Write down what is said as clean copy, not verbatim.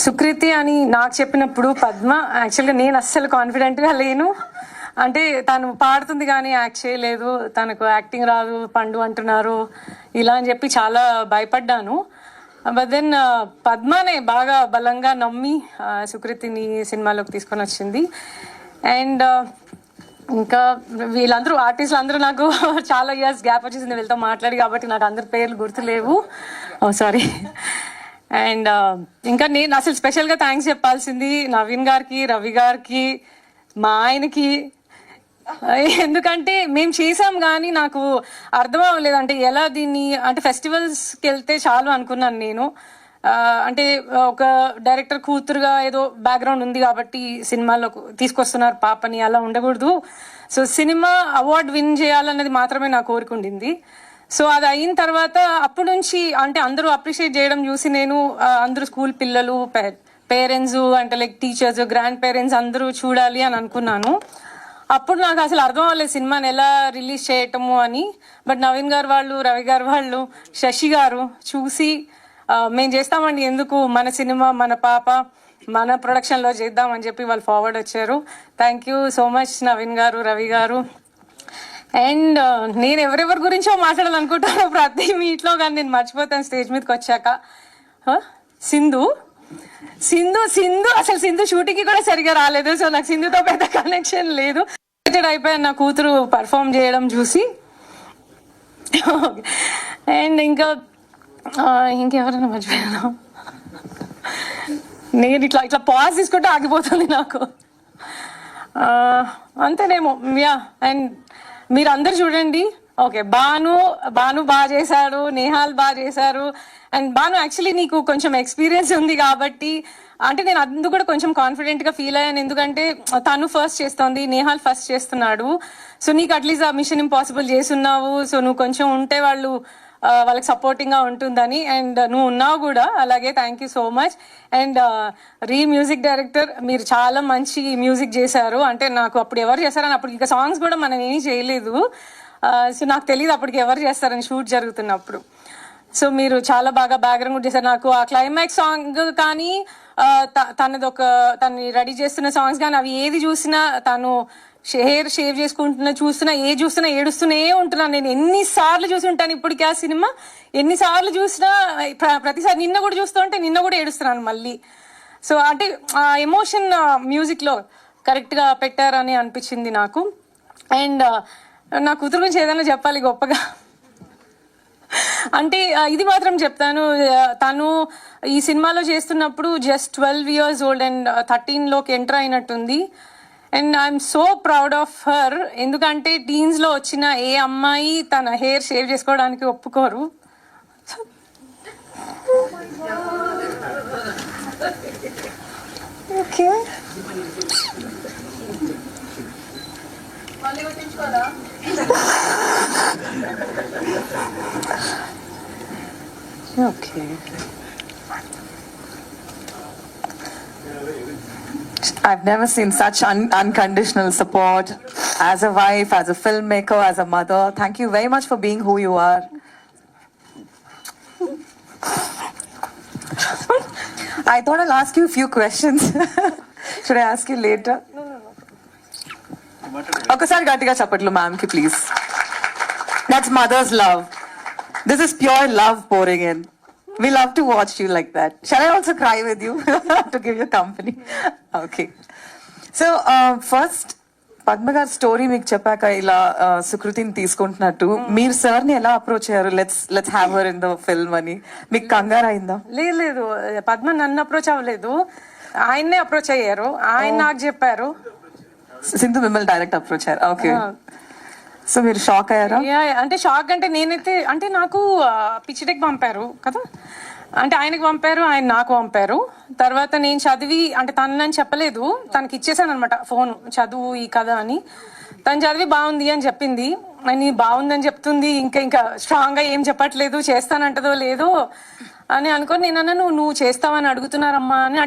సుకృతి అని నాకు చెప్పినప్పుడు పద్మ యాక్చువల్గా నేను అస్సలు కాన్ఫిడెంట్గా లేను. అంటే తను పాడుతుంది కానీ యాక్ట్ చేయలేదు, తనకు యాక్టింగ్ రాదు, పండు అంటున్నారు ఇలా అని చెప్పి చాలా భయపడ్డాను. బట్ దెన్ పద్మనే బాగా బలంగా నమ్మి సుకృతిని సినిమాలోకి తీసుకొని వచ్చింది. అండ్ ఇంకా వీళ్ళందరూ ఆర్టిస్టులు అందరూ నాకు చాలా ఇయర్స్ గ్యాప్ వచ్చేసింది వీళ్ళతో మాట్లాడి, కాబట్టి నాకు అందరి పేర్లు గుర్తులేవు, సారీ. అండ్ ఇంకా నేను అసలు స్పెషల్గా థ్యాంక్స్ చెప్పాల్సింది నవీన్ గారికి, రవి గారికి, మా ఆయనకి. ఎందుకంటే మేము చేసాం కానీ నాకు అర్థం అవ్వలేదు, అంటే ఎలా దీన్ని, అంటే ఫెస్టివల్స్కి వెళ్తే చాలు అనుకున్నాను నేను. అంటే ఒక డైరెక్టర్ కూతురుగా ఏదో బ్యాక్గ్రౌండ్ ఉంది కాబట్టి సినిమాలో తీసుకొస్తున్నారు పాపని, అలా ఉండకూడదు. సో సినిమా అవార్డు విన్ చేయాలన్నది మాత్రమే నా కోరిక ఉండింది. సో అది అయిన తర్వాత అప్పటి నుంచి అంటే అందరూ అప్రిషియేట్ చేయడం చూసి నేను అందరూ స్కూల్ పిల్లలు, పేరెంట్స్, అంటే లైక్ టీచర్స్, గ్రాండ్ పేరెంట్స్ అందరూ చూడాలి అని అనుకున్నాను. అప్పుడు నాకు అసలు అర్థం అవ్వలేదు సినిమాని ఎలా రిలీజ్ చేయటము అని. బట్ నవీన్ గారు వాళ్ళు, రవి గారు వాళ్ళు, శశి గారు చూసి మేము చేస్తామండి, ఎందుకు మన సినిమా మన పాప మన ప్రొడక్షన్లో చేద్దామని చెప్పి వాళ్ళు ఫార్వర్డ్ వచ్చారు. Thank you so much Naveen గారు, రవి గారు. అండ్ నేను ఎవరెవరి గురించో మాట్లాడాలనుకుంటాను ప్రతి మీట్లో, కానీ నేను మర్చిపోతాను స్టేజ్ మీదకి వచ్చాక. సింధు సింధు సింధు అసలు సింధు షూటింగ్కి కూడా సరిగా రాలేదు. సో నాకు సింధుతో పెద్ద కనెక్షన్ లేదు. అయిపోయాను నా కూతురు పర్ఫామ్ చేయడం చూసి. అండ్ ఇంకెవరైనా మర్చిపోయాను. నేను ఇట్లా ఇట్లా పాజ్ తీసుకుంటే ఆగిపోతుంది నాకు, అంతేనేమో. యా, అండ్ మీరు అందరు చూడండి. ఓకే, భాను బాగా చేశాడు, నేహాల్ బాగా చేశారు. అండ్ భాను యాక్చువల్లీ నీకు కొంచెం ఎక్స్పీరియన్స్ ఉంది కాబట్టి అంటే నేను అందుకు కూడా కొంచెం కాన్ఫిడెంట్గా ఫీల్ అయ్యాను, ఎందుకంటే తను ఫస్ట్ చేస్తోంది, నేహాల్ ఫస్ట్ చేస్తున్నాడు. సో నీకు అట్లీస్ట్ ఆ మిషన్ ఇంపాసిబుల్ చేస్తున్నావు. సో నువ్వు కొంచెం ఉంటే వాళ్ళకి సపోర్టింగ్గా ఉంటుందని, అండ్ నువ్వు ఉన్నావు కూడా అలాగే. Thank you so much. And music director, మీరు చాలా మంచి మ్యూజిక్ చేశారు. అంటే నాకు అప్పుడు ఎవరు చేశారని, అప్పుడు ఇంకా సాంగ్స్ కూడా మనం ఏమీ చేయలేదు. సో నాకు తెలియదు అప్పటికి ఎవరు చేస్తారని షూట్ జరుగుతున్నప్పుడు. సో మీరు చాలా బాగా బ్యాక్గ్రౌండ్ చేశారు. నాకు ఆ క్లైమాక్స్ సాంగ్ కానీ తనని రెడీ చేస్తున్న సాంగ్స్ కానీ అవి ఏది చూసినా, తను హెయిర్ షేవ్ చేసుకుంటున్నా చూస్తున్నా ఏడుస్తూనే ఉంటున్నాను. నేను ఎన్నిసార్లు చూసి ఉంటాను ఇప్పటికీ ఆ సినిమా, ఎన్నిసార్లు చూసినా ప్రతిసారి నిన్న కూడా చూస్తూ ఉంటే నిన్న కూడా ఏడుస్తున్నాను మళ్ళీ. సో అంటే ఆ ఎమోషన్ మ్యూజిక్లో కరెక్ట్గా పెట్టారని అనిపించింది నాకు. అండ్ నా కూతురు గురించి ఏదైనా చెప్పాలి గొప్పగా అంటే ఇది మాత్రం చెప్తాను, తను ఈ సినిమాలో చేస్తున్నప్పుడు జస్ట్ 12 years old అండ్ 13లోకి ఎంటర్ అయినట్టుంది. And I'm so proud of her, ఎందుకంటే టీన్స్లో వచ్చిన ఏ అమ్మాయి తన హెయిర్ షేవ్ చేసుకోవడానికి ఒప్పుకోరు. Okay, okay. I've never seen such unconditional support as a wife, as a filmmaker, as a mother. Thank you very much for being who you are. I thought I'll ask you a few questions. Should I ask you later? No. Okasari gatiga chappatlu ma'am ki please. That's mother's love. This is pure love pouring in. We love to watch you like that. Shall I also cry with you to give you company? Okay. So first, Padma గారి story మీకు చెప్పాక ఇలా సుకృతిని తీసుకుంటున్నట్టు మీరు sir ని ఎలా approach అయ్యారు, let's have her in the film అని? మీకు కంగారు అయిందా? లేదు, పద్మ నన్ను అప్రోచ్ అవ్వలేదు, ఆయన్నే అప్రోచ్ అయ్యారు. ఆయన నాకు చెప్పారు, సింధు మిమ్మల్ని డైరెక్ట్ అప్రోచ్ అయ్యారు. ఓకే, సో మీరు షాక్ అయ్యారా? అంటే షాక్ అంటే నేనైతే, అంటే నాకు పిచ్చిటెక్ పంపారు కదా, అంటే ఆయనకు పంపారు, ఆయన నాకు పంపారు. తర్వాత నేను చదివి, అంటే తనని చెప్పలేదు, తనకి ఇచ్చేసాను అనమాట ఫోన్, చదువు ఈ కథ అని. తను చదివి బాగుంది అని చెప్పింది, అని బాగుందని చెప్తుంది, ఇంకా స్ట్రాంగ్గా ఏం చెప్పట్లేదు, చేస్తానంటదో లేదో అని అనుకొని నేను అన్నాను, నువ్వు చేస్తావని అడుగుతున్నారమ్మా అని.